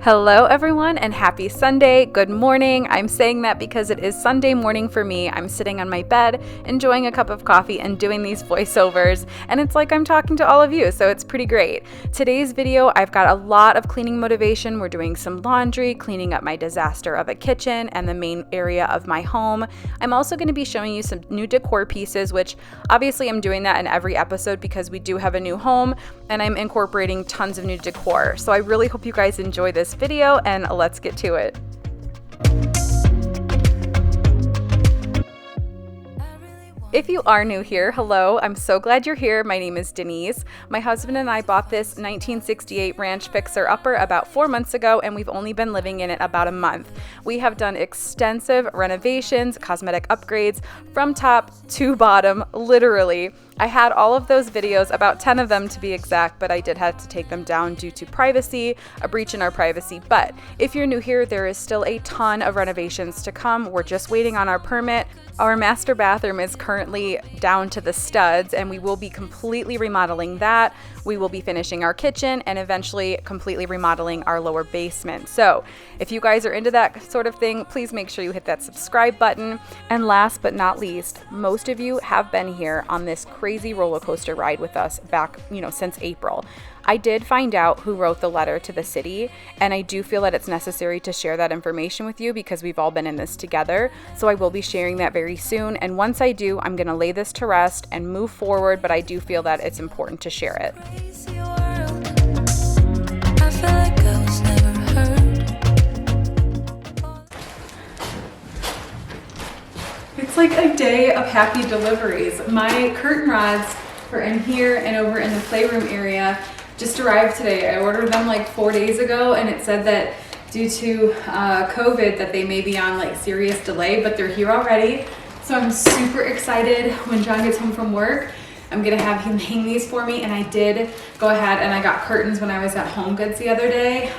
Hello everyone and happy Sunday. Good morning. I'm saying that because it is Sunday morning for me. I'm sitting on my bed, enjoying a cup of coffee and doing these voiceovers, and it's like I'm talking to all of you, so it's pretty great. Today's video, I've got a lot of cleaning motivation. We're doing some laundry, cleaning up my disaster of a kitchen and the main area of my home. I'm also going to be showing you some new decor pieces, which obviously I'm doing that in every episode because we do have a new home and I'm incorporating tons of new decor. So I really hope you guys enjoy this video and let's get to it. If you are new here, hello, I'm so glad you're here. My name is Denise. My husband and I bought this 1968 ranch fixer-upper about 4 months ago, and we've only been living in it about a month. We have done extensive renovations, cosmetic upgrades, from top to bottom, literally. I had all of those videos, about 10 of them to be exact, but I did have to take them down due to privacy, a breach in our privacy. But if you're new here, there is still a ton of renovations to come. We're just waiting on our permit. Our master bathroom is currently down to the studs and we will be completely remodeling that. We will be finishing our kitchen and eventually completely remodeling our lower basement. So if you guys are into that sort of thing, please make sure you hit that subscribe button. And last but not least, most of you have been here on this crazy roller coaster ride with us back, since April. I did find out who wrote the letter to the city, and I do feel that it's necessary to share that information with you because we've all been in this together. So I will be sharing that very soon. And once I do, I'm going to lay this to rest and move forward, but I do feel that it's important to share it. It's like a day of happy deliveries. My curtain rods are in here and over in the playroom area. Just arrived today. I ordered them like 4 days ago and it said that due to COVID that they may be on like serious delay, but they're here already. So I'm super excited when John gets home from work. I'm gonna have him hang these for me, and I did go ahead and I got curtains when I was at Home Goods the other day.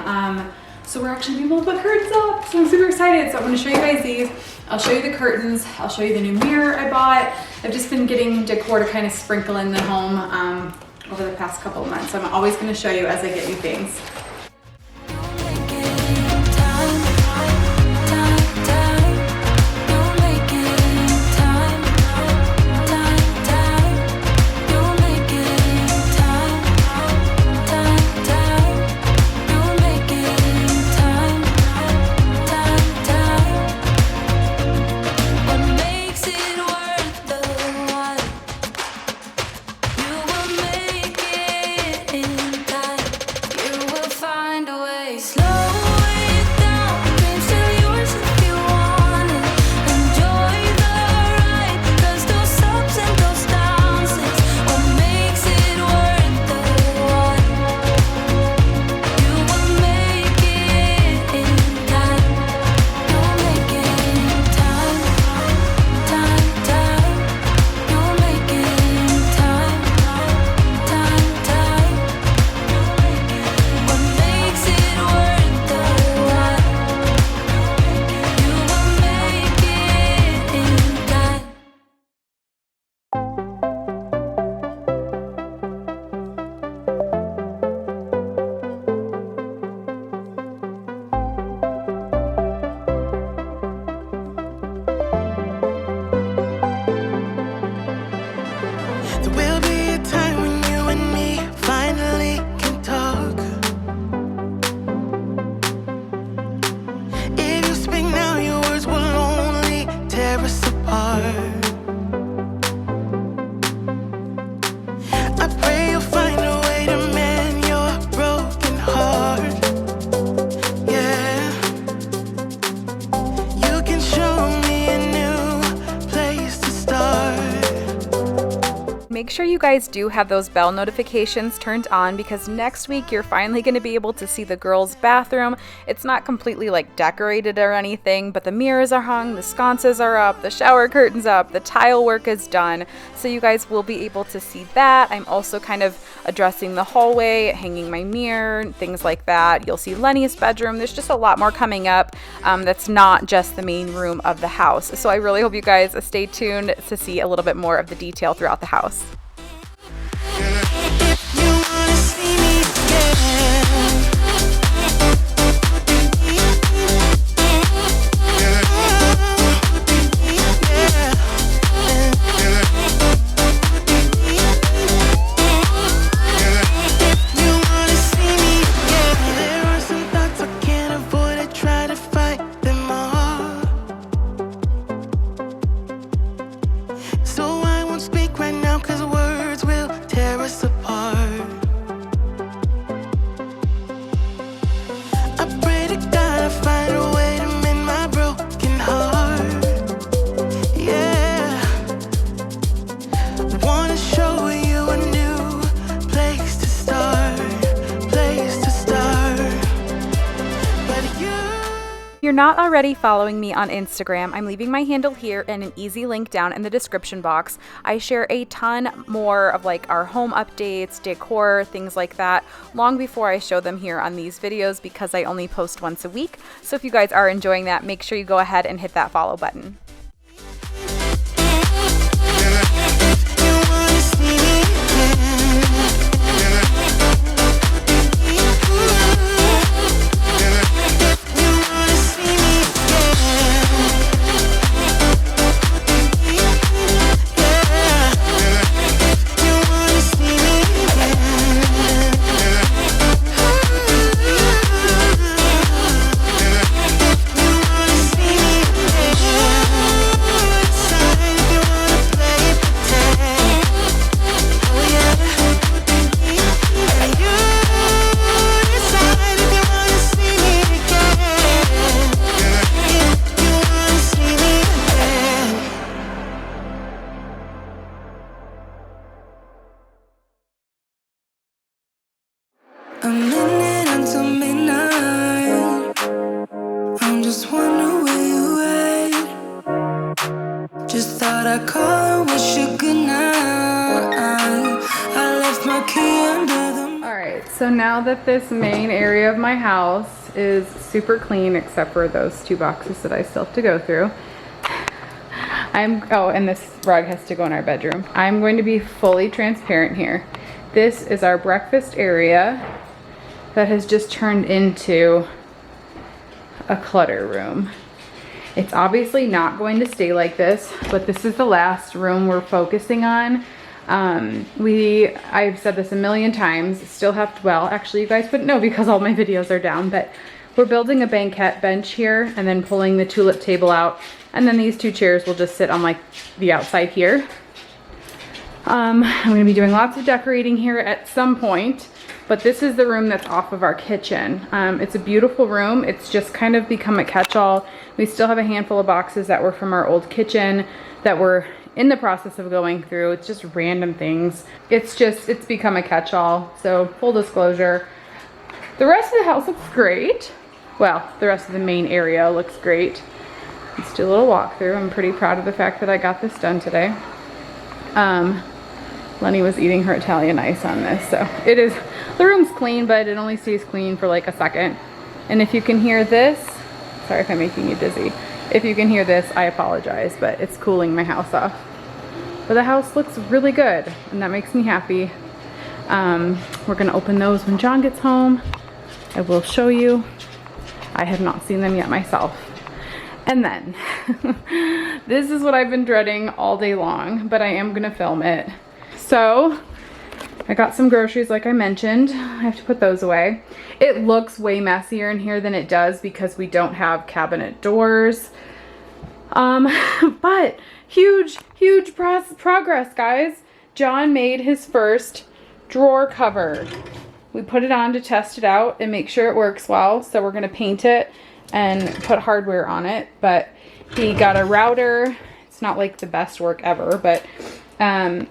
So we're actually gonna be able to put curtains up. So I'm super excited. So I'm gonna show you guys these. I'll show you the curtains. I'll show you the new mirror I bought. I've just been getting decor to kind of sprinkle in the home over the past couple of months. So I'm always gonna show you as I get new things. Make sure you guys do have those bell notifications turned on because next week you're finally going to be able to see the girls' bathroom. It's not completely like decorated or anything, but the mirrors are hung, the sconces are up, the shower curtains up, the tile work is done. So you guys will be able to see that. I'm also kind of addressing the hallway, hanging my mirror, things like that. You'll see Lenny's bedroom. There's just a lot more coming up that's not just the main room of the house. So I really hope you guys stay tuned to see a little bit more of the detail throughout the house. If you're not already following me on Instagram, I'm leaving my handle here and an easy link down in the description box. I share a ton more of like our home updates, decor, things like that, long before I show them here on these videos because I only post once a week. So if you guys are enjoying that, make sure you go ahead and hit that follow button. A minute until midnight. I'm just wondering where you at. Just thought I'd call and wish you good night. I left my key under the... Alright, so now that this main area of my house is super clean except for those 2 boxes that I still have to go through. Oh, and this rug has to go in our bedroom. I'm going to be fully transparent here. This is our breakfast area that has just turned into a clutter room. It's obviously not going to stay like this, but this is the last room we're focusing on. I've said this a million times, still have to, well, actually you guys wouldn't know because all my videos are down, but we're building a banquette bench here and then pulling the tulip table out. And then these 2 chairs will just sit on like the outside here. I'm gonna be doing lots of decorating here at some point, but this is the room that's off of our kitchen. It's a beautiful room. It's just kind of become a catch-all. We still have a handful of boxes that were from our old kitchen that we're in the process of going through. It's just random things. It's become a catch-all. So full disclosure, the rest of the house looks great. Well, the rest of the main area looks great. Let's do a little walkthrough. I'm pretty proud of the fact that I got this done today. Lenny was eating her Italian ice on this, so the room's clean, but it only stays clean for like a second. And if you can hear this, sorry if I'm making you dizzy. If you can hear this, I apologize, but it's cooling my house off. But the house looks really good, and that makes me happy. We're gonna open those when John gets home. I will show you. I have not seen them yet myself. And then, this is what I've been dreading all day long, but I am gonna film it. So, I got some groceries like I mentioned. I have to put those away. It looks way messier in here than it does because we don't have cabinet doors. But huge progress, guys. John made his first drawer cover. We put it on to test it out and make sure it works well. So we're gonna paint it and put hardware on it. But he got a router. It's not like the best work ever, but I'm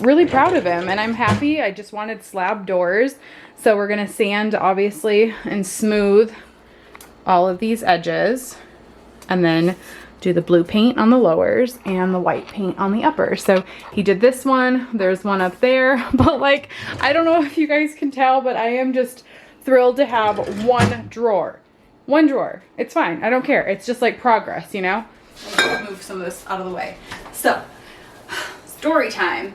really proud of him and I'm happy. I just wanted slab doors. So we're gonna sand, obviously, and smooth all of these edges and then do the blue paint on the lowers and the white paint on the uppers. So he did this one, there's one up there, but like, I don't know if you guys can tell, but I am just thrilled to have one drawer. One drawer, it's fine, I don't care. It's just like progress, you know? Let's move some of this out of the way. So, story time.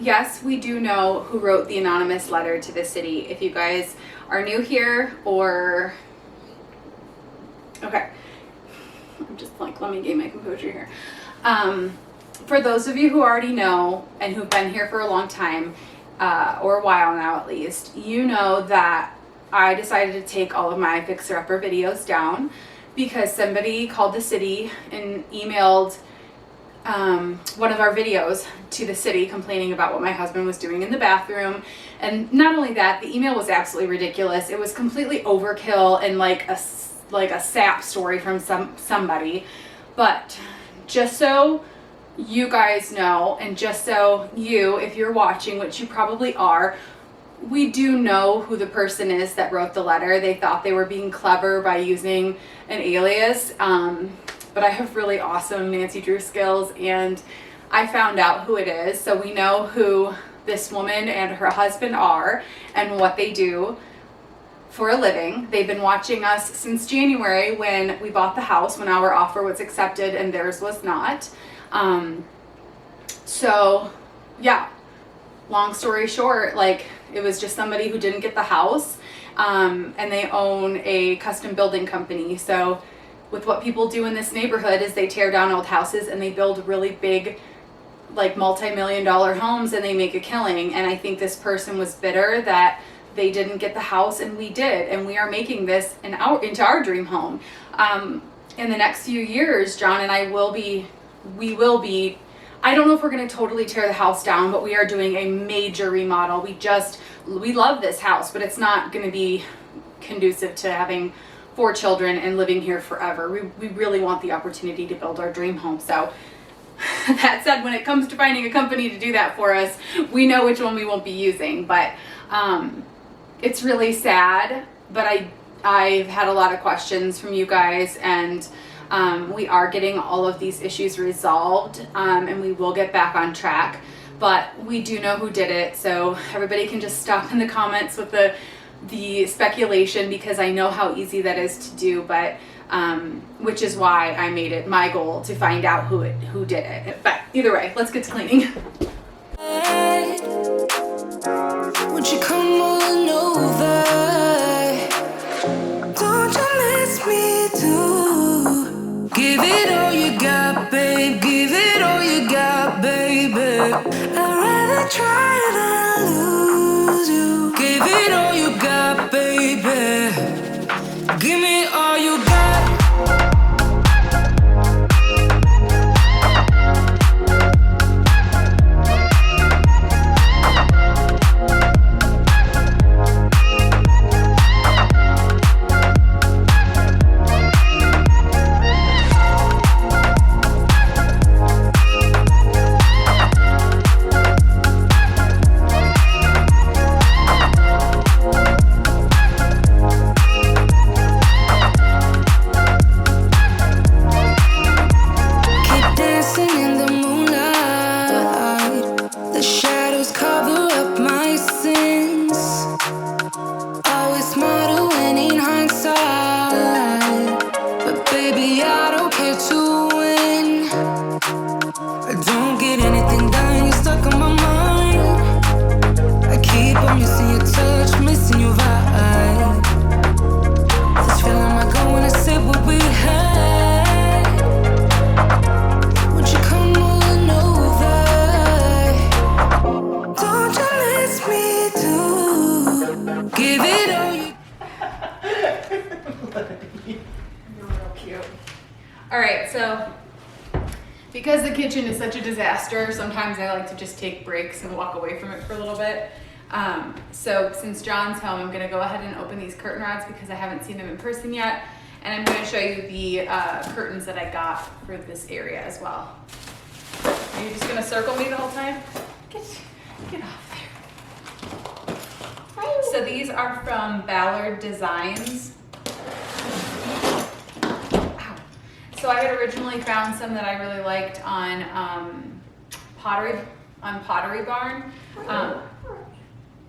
Yes, we do know who wrote the anonymous letter to the city. If you guys are new here or, okay. I'm just like, let me gain my composure here. For those of you who already know and who've been here for a long time, or a while now at least, you know that I decided to take all of my fixer-upper videos down because somebody called the city and emailed one of our videos to the city complaining about what my husband was doing in the bathroom. And not only that, the email was absolutely ridiculous. It was completely overkill and like a sap story from somebody. But just so you guys know, and just so you, if you're watching, which you probably are, we do know who the person is that wrote the letter. They thought they were being clever by using an alias, but I have really awesome Nancy Drew skills, and I found out who it is. So we know who this woman and her husband are and what they do for a living. They've been watching us since January when we bought the house, when our offer was accepted and theirs was not. So yeah, long story short, like, it was just somebody who didn't get the house, and they own a custom building company. So with what people do in this neighborhood is they tear down old houses and they build really big, like, multi-million-dollar homes, and they make a killing. And I think this person was bitter that they didn't get the house and we did, and we are making this into our dream home. In the next few years, John and I we will be, I don't know if we're going to totally tear the house down, but we are doing a major remodel. We love this house, but it's not going to be conducive to having 4 children and living here forever. We really want the opportunity to build our dream home. So that said, when it comes to finding a company to do that for us, we know which one we won't be using. But it's really sad, but I've had a lot of questions from you guys, and we are getting all of these issues resolved, and we will get back on track. But we do know who did it, so everybody can just stop in the comments with the speculation, because I know how easy that is to do. But which is why I made it my goal to find out who did it. But either way, let's get to cleaning. Would you come on over? Don't you miss me too? Give it all you got, babe. Give it all you got, baby. I'd rather try than lose you. Give it all you got, baby. Give me all you got. Because the kitchen is such a disaster, sometimes I like to just take breaks and walk away from it for a little bit. So since John's home, I'm gonna go ahead and open these curtain rods because I haven't seen them in person yet. And I'm gonna show you the curtains that I got for this area as well. Are you just gonna circle me the whole time? Get off there. So these are from Ballard Designs. So I had originally found some that I really liked on Pottery Barn.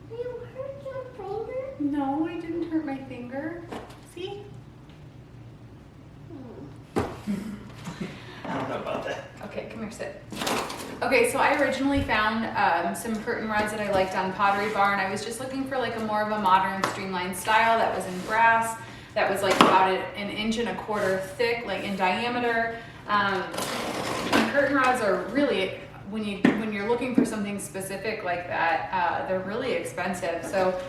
You hurt your finger? No, I didn't hurt my finger. See? I don't know about that. Okay, come here, sit. Okay, so I originally found some curtain rods that I liked on Pottery Barn. I was just looking for like a more of a modern streamlined style that was in brass, that was like about an inch and a quarter thick, like in diameter. And curtain rods are really, when you're looking for something specific like that, they're really expensive. So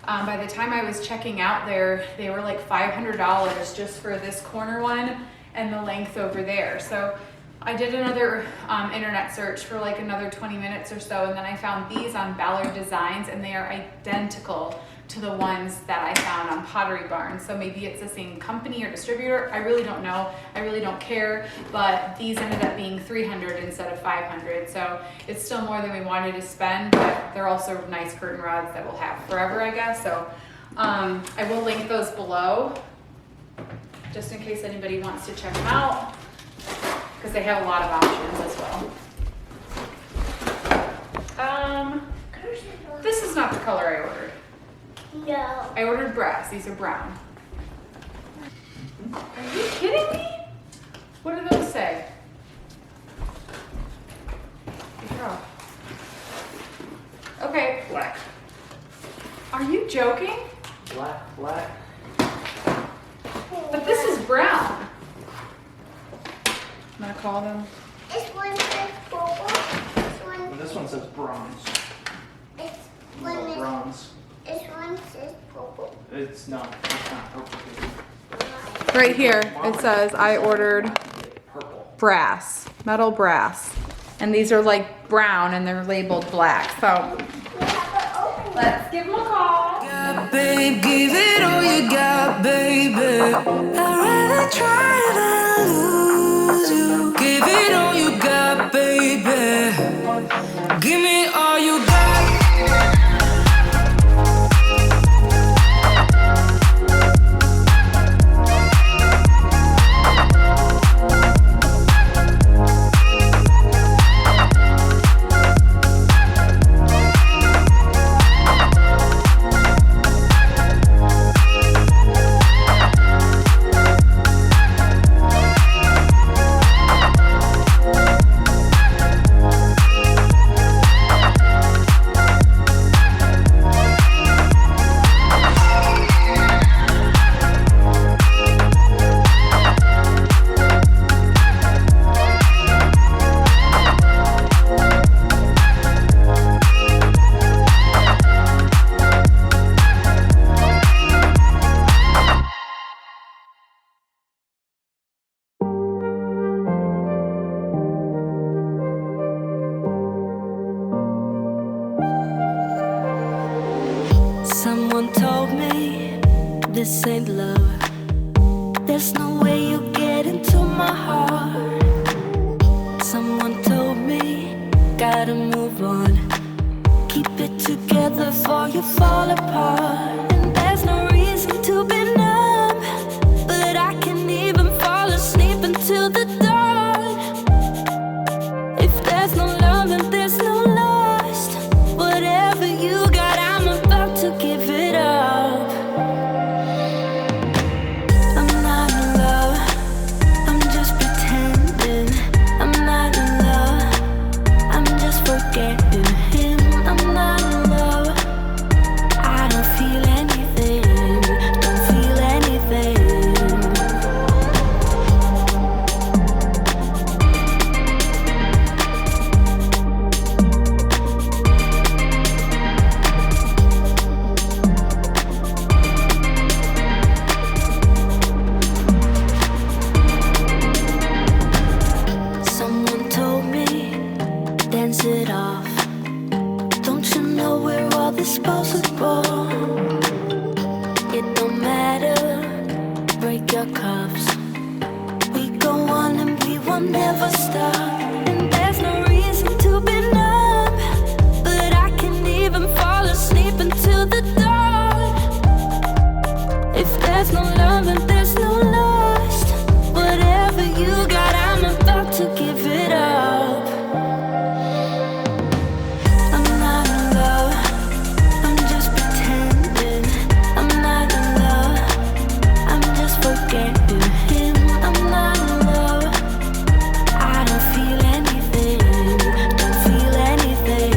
by the time I was checking out there, they were like $500 just for this corner one and the length over there. So I did another internet search for like another 20 minutes or so, and then I found these on Ballard Designs, and they are identical to the ones that I found on Pottery Barn. So maybe it's the same company or distributor. I really don't know. I really don't care. But these ended up being $300 instead of $500. So it's still more than we wanted to spend, but they're also nice curtain rods that we'll have forever, I guess. So I will link those below, just in case anybody wants to check them out, because they have a lot of options as well. This is not the color I ordered. No. I ordered brass. These are brown. Are you kidding me? What do those say? Oh. Okay. Black. Are you joking? Black, black. But this is brown. I'm gonna call them. This one says purple. And this one says bronze. This Oh, one is. bronze. This one says purple. It's not purple. Right here, it says I ordered Purple. brass, metal brass. And these are like brown and they're labeled black. So We have to open it. let's give them a call. Yeah, babe, give it all you got, baby. I'd rather try than lose you. Give it all you got, baby. Give me all you got. Someone told me this ain't love. There's no way you get into my heart. Someone told me gotta move on. Keep it together before you fall apart. And there's no reason to be numb, but I can't even fall asleep until the dawn. If there's no love, then there's no lust. Whatever you got, I'm about to give it up. I'm not in love, I'm just pretending. I'm not in love, I'm just forgetting him. I'm not in love, I don't feel anything, don't feel anything. Someone told me, dance it off. Don't you know we're all disposable? It don't matter, break your cuffs. We go on and we will never stop. And there's no reason to be numb, but I can't even fall asleep until the dawn. If there's no love and there's no lust, whatever you got, I'm about to give it up. I'm not in love, I'm just pretending. I'm not in love, I'm just forgetting him. I'm not in love, I don't feel anything, don't feel anything.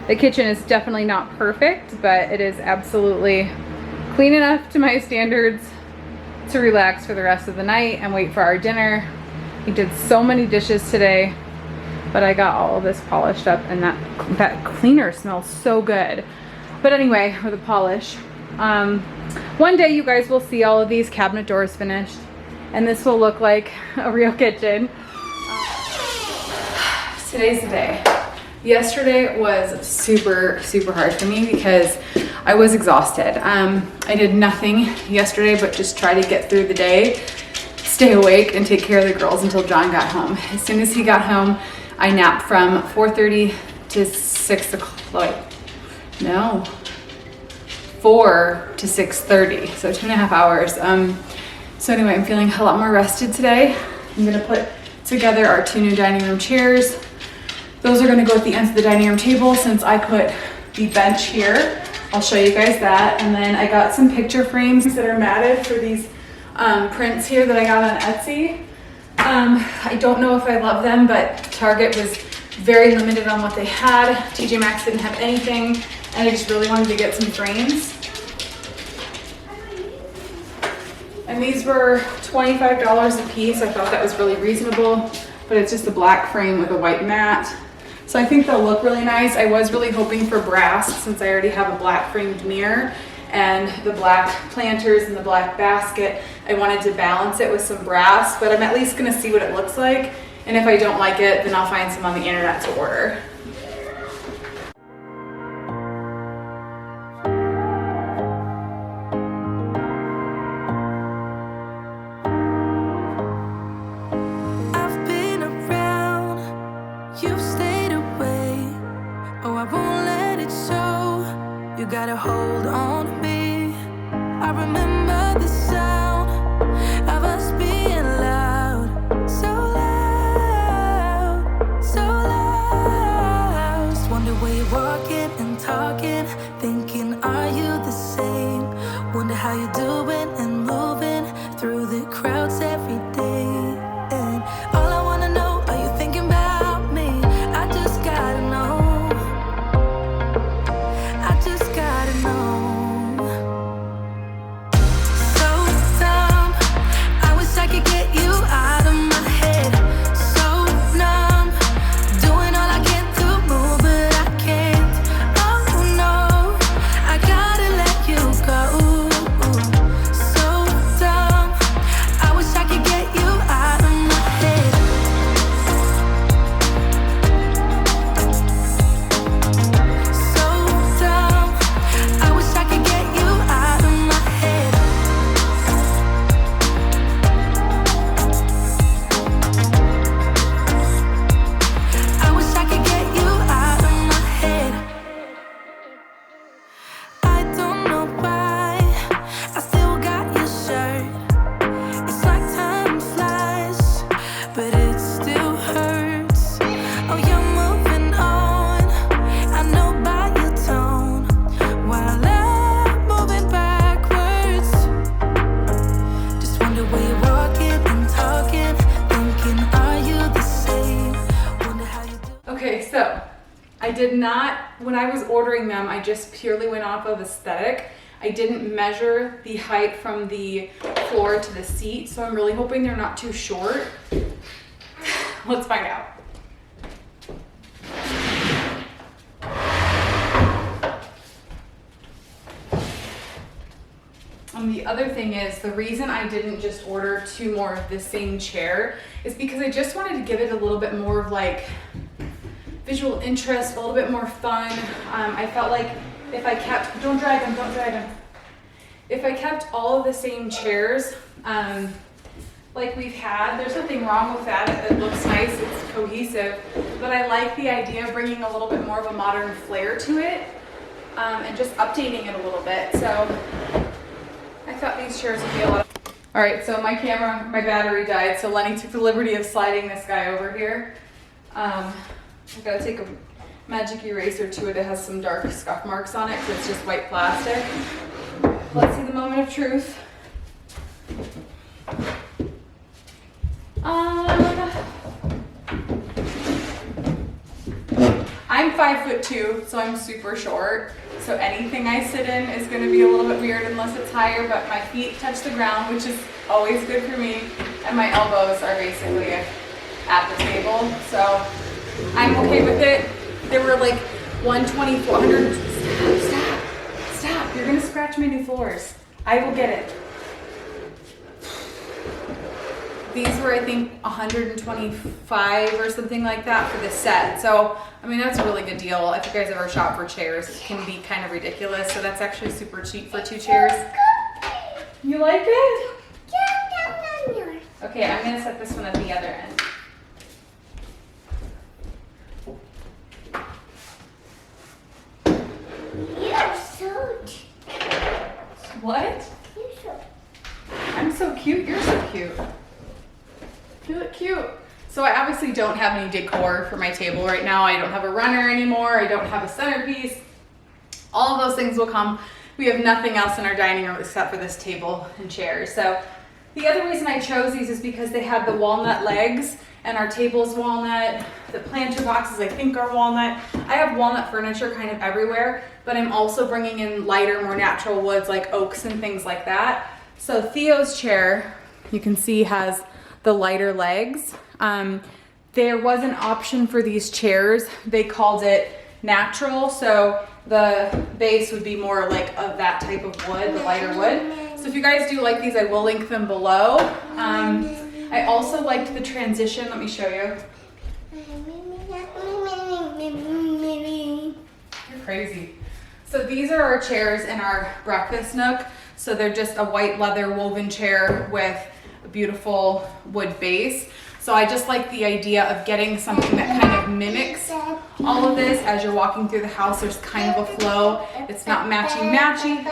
The kitchen is definitely not perfect, but it is absolutely clean enough to my standards to relax for the rest of the night and wait for our dinner. We did so many dishes today, but I got all of this polished up, and that cleaner smells so good. But anyway, with the polish, one day you guys will see all of these cabinet doors finished, and this will look like a real kitchen. Today's the day. Yesterday was super hard for me because I was exhausted. I did nothing yesterday but just try to get through the day, stay awake, and take care of the girls until John got home. As soon as he got home, I napped from 4:30 to 6 o'clock. No, 4 to 6:30, so 2.5 hours. So anyway, I'm feeling a lot more rested today. I'm gonna put together our 2 new dining room chairs. Those are gonna go at the ends of the dining room table since I put the bench here. I'll show you guys that. And then I got some picture frames that are matted for these prints here that I got on Etsy. I don't know if I love them, but Target was very limited on what they had. TJ Maxx didn't have anything, and I just really wanted to get some frames. And these were $25 a piece. I thought that was really reasonable, but it's just a black frame with a white mat. So I think they'll look really nice. I was really hoping for brass since I already have a black framed mirror and the black planters and the black basket. I wanted to balance it with some brass, but I'm at least gonna see what it looks like. And if I don't like it, then I'll find some on the internet to order. I've been around, you've stayed away. Oh, I won't let it show. You got a hold on me. I remember the sound of us being loud, so loud, so loud. Just wonder where you're walking and talking, thinking, are you the same? Wonder how you're doing and moving through the crowds every day. And all I wanna know, are you thinking about me? I just gotta know. I just gotta know. So dumb, I wish I could get you out of my head. So numb, doing all I can to move, but I can't. Oh no, I gotta let you go. So dumb, I wish I could get you out of my head. So dumb, I wish I could get you out of my head. I wish I could get you out of my head. I don't know why I still got your shirt. It's like time flies, but it still hurts. Oh, you're moving on, I know by your tone, while I'm moving backwards. Just wonder where you're walking and talking, thinking, are you the same? Wonder how you do. Okay, so I did not, when I was ordering them, I just purely went off of aesthetic. I didn't measure the height from the floor to the seat, so I'm really hoping they're not too short. Let's find out. And the other thing is, the reason I didn't just order 2 more of the same chair is because I just wanted to give it a little bit more of like visual interest, a little bit more fun. I felt like if I kept, don't drag them. If I kept all of the same chairs, like we've had, there's nothing wrong with that. It looks nice, it's cohesive, but I like the idea of bringing a little bit more of a modern flair to it, and just updating it a little bit. So I thought these chairs would be a lot of... All right, so my my battery died, so Lenny took the liberty of sliding this guy over here. I've got to take a magic eraser to it. It has some dark scuff marks on it because it's just white plastic. Let's see the moment of truth. I'm 5'2", so I'm super short. So anything I sit in is gonna be a little bit weird unless it's higher, but my feet touch the ground, which is always good for me. And my elbows are basically at the table. So I'm okay with it. There were like 120, 400, stop, you're gonna scratch my new floors. I will get it. These were, I think, 125 or something like that for the set. So, I mean, that's a really good deal. If you guys ever shop for chairs, it can be kind of ridiculous. So that's actually super cheap for 2 chairs. You like it? Okay, I'm gonna set this one at the other end. You're so cute. What? You're so I'm so cute, you're so cute. You look cute. So I obviously don't have any decor for my table right now. I don't have a runner anymore. I don't have a centerpiece. All of those things will come. We have nothing else in our dining room except for this table and chairs. So the other reason I chose these is because they have the walnut legs and our table's walnut. The planter boxes I think are walnut. I have walnut furniture kind of everywhere, but I'm also bringing in lighter, more natural woods like oaks and things like that. So Theo's chair, you can see, has the lighter legs. There was an option for these chairs. They called it natural, so the base would be more like of that type of wood, the lighter wood. So if you guys do like these, I will link them below. I also liked the transition. Let me show you. You're crazy. So these are our chairs in our breakfast nook. So they're just a white leather woven chair with a beautiful wood base. So I just like the idea of getting something that kind of mimics all of this as you're walking through the house. There's kind of a flow. It's not matchy.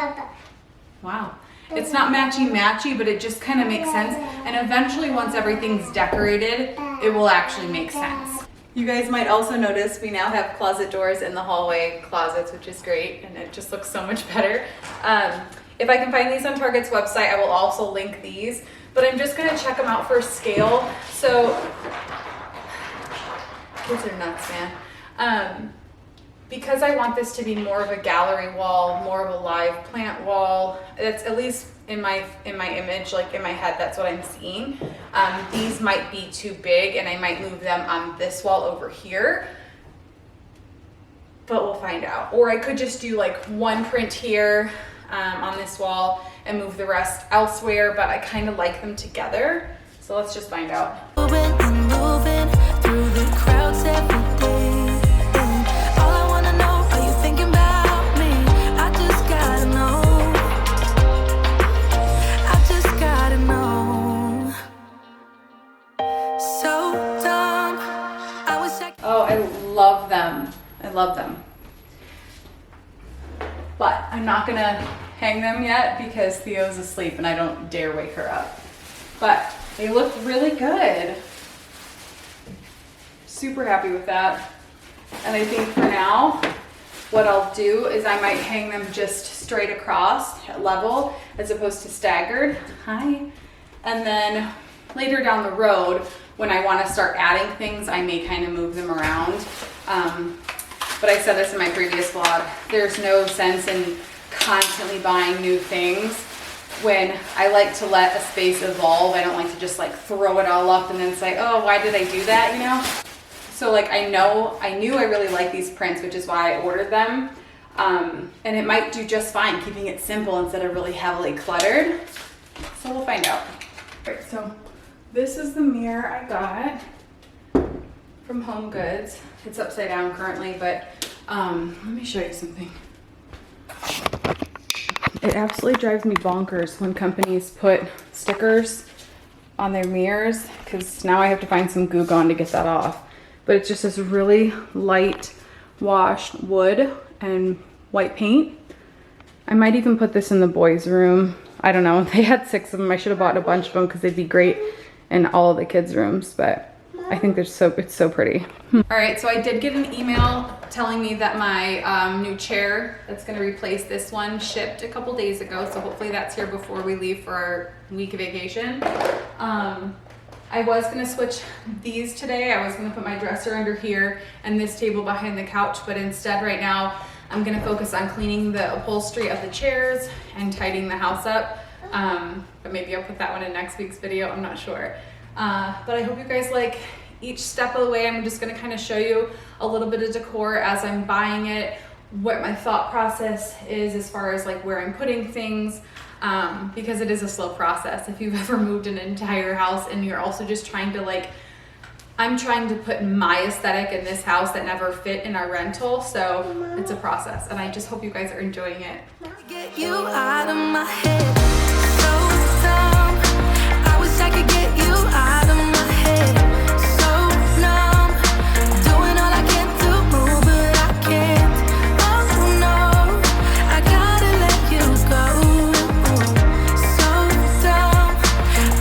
Wow. It's not matchy, but it just kind of makes sense. And eventually, once everything's decorated, it will actually make sense. You guys might also notice we now have closet doors in the hallway closets, which is great, and it just looks so much better. If I can find these on Target's website, I will also link these, but I'm just gonna check them out for scale. So, kids are nuts, man. Because I want this to be more of a gallery wall, more of a live plant wall, that's at least in my image, like in my head, that's what I'm seeing. These might be too big and I might move them on this wall over here, but we'll find out. Or I could just do like one print here on this wall and move the rest elsewhere, but I kind of like them together. So let's just find out. Moving through the crowds every day. All I wanna know, are you thinking about me? I just gotta know. I just gotta know. So dumb. I was like, Oh, I love them. I love them. But I'm not gonna hang them yet because Theo's asleep and I don't dare wake her up. But they look really good. Super happy with that. And I think for now, what I'll do is I might hang them just straight across at level as opposed to staggered. Hi. And then later down the road, when I want to start adding things, I may kind of move them around. But I said this in my previous vlog, there's no sense in constantly buying new things when I like to let a space evolve. I don't like to just like throw it all up and then say, oh, why did I do that, you know? So like I knew I really like these prints, which is why I ordered them. And it might do just fine keeping it simple instead of really heavily cluttered. So we'll find out. All right, so this is the mirror I got from Home Goods. It's upside down currently, but let me show you something. It absolutely drives me bonkers when companies put stickers on their mirrors, because now I have to find some Goo Gone to get that off. But it's just this really light washed wood and white paint. I might even put this in the boys' room. I don't know. They had 6 of them. I should have bought a bunch of them because they'd be great in all of the kids' rooms, but I think it's so pretty. All right, so I did get an email telling me that my new chair that's gonna replace this one shipped a couple days ago, so hopefully that's here before we leave for our week of vacation. I was gonna switch these today. I was gonna put my dresser under here and this table behind the couch, but instead right now I'm gonna focus on cleaning the upholstery of the chairs and tidying the house up. But maybe I'll put that one in next week's video, I'm not sure. But I hope you guys like each step of the way. I'm just gonna kind of show you a little bit of decor as I'm buying it, what my thought process is as far as like where I'm putting things, because it is a slow process. If you've ever moved an entire house and you're also just trying to like, I'm trying to put my aesthetic in this house that never fit in our rental, so it's a process, and I just hope you guys are enjoying it. Get you out of my head, so dumb. I wish I could get you out of my head, so numb. Doing all I can to move, but I can't. Oh no, I gotta let you go. So dumb.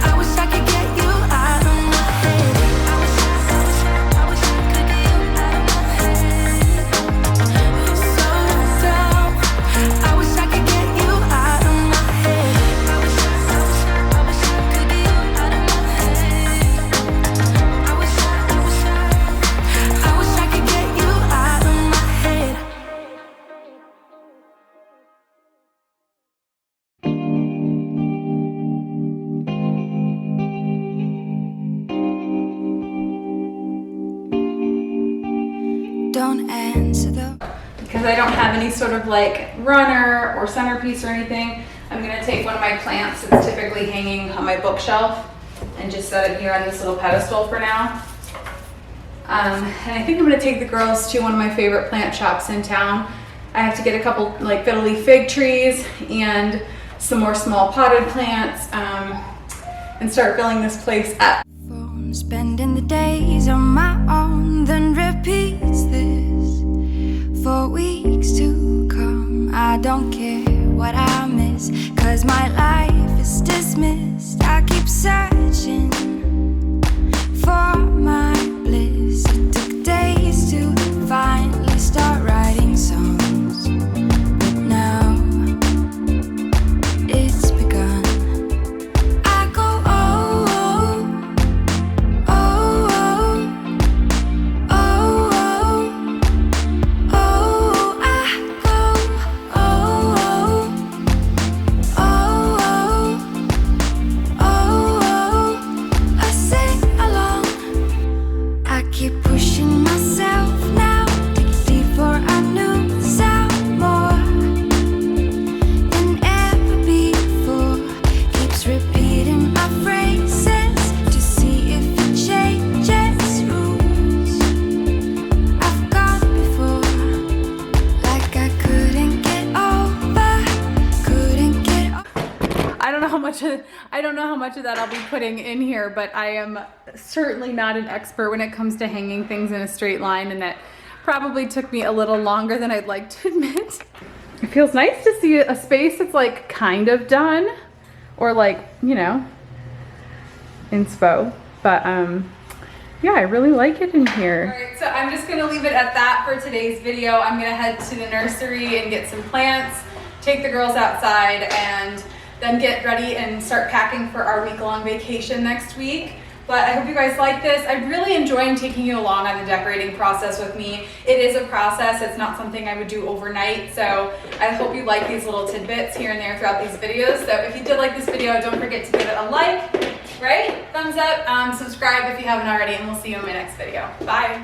I wish I could get you out of my head. I wish I could get you out of my head. So dumb. I wish I could get you out of my head. I wish I could get you out of my head. I wish I could get you out of my head. Don't answer the Because I don't have any sort of like runner or centerpiece or anything, I'm gonna take one of my plants that's typically hanging on my bookshelf and just set it here on this little pedestal for now. And I think I'm gonna take the girls to one of my favorite plant shops in town. I have to get a couple like fiddly fig trees and some more small potted plants, and start filling this place up. phone, spending the days on my own, then repeats this for weeks to come. I don't care what I miss, 'cause my life is dismissed. I keep searching for my bliss. It took days to finally start writing songs, but now it's begun. I go oh, oh, oh, oh, oh, oh, oh, I go oh, oh, oh, oh, oh, I sing along. I keep pushing myself now, dig deeper, I knew sound more than ever before. Keeps repeating my phrases to see if it changes rules I've gone before, like I couldn't get over, couldn't get over. I don't know how much of that I'll be putting in here, but I am certainly not an expert when it comes to hanging things in a straight line, and that probably took me a little longer than I'd like to admit. It feels nice to see a space that's like kind of done, or like, you know, inspo. But yeah, I really like it in here. All right, so I'm just gonna leave it at that for today's video. I'm gonna head to the nursery and get some plants, take the girls outside, and then get ready and start packing for our week-long vacation next week. But I hope you guys like this. I'm really enjoying taking you along on the decorating process with me. It is a process. It's not something I would do overnight. So I hope you like these little tidbits here and there throughout these videos. So if you did like this video, don't forget to give it a like, right? Thumbs up, subscribe if you haven't already, and we'll see you in my next video. Bye.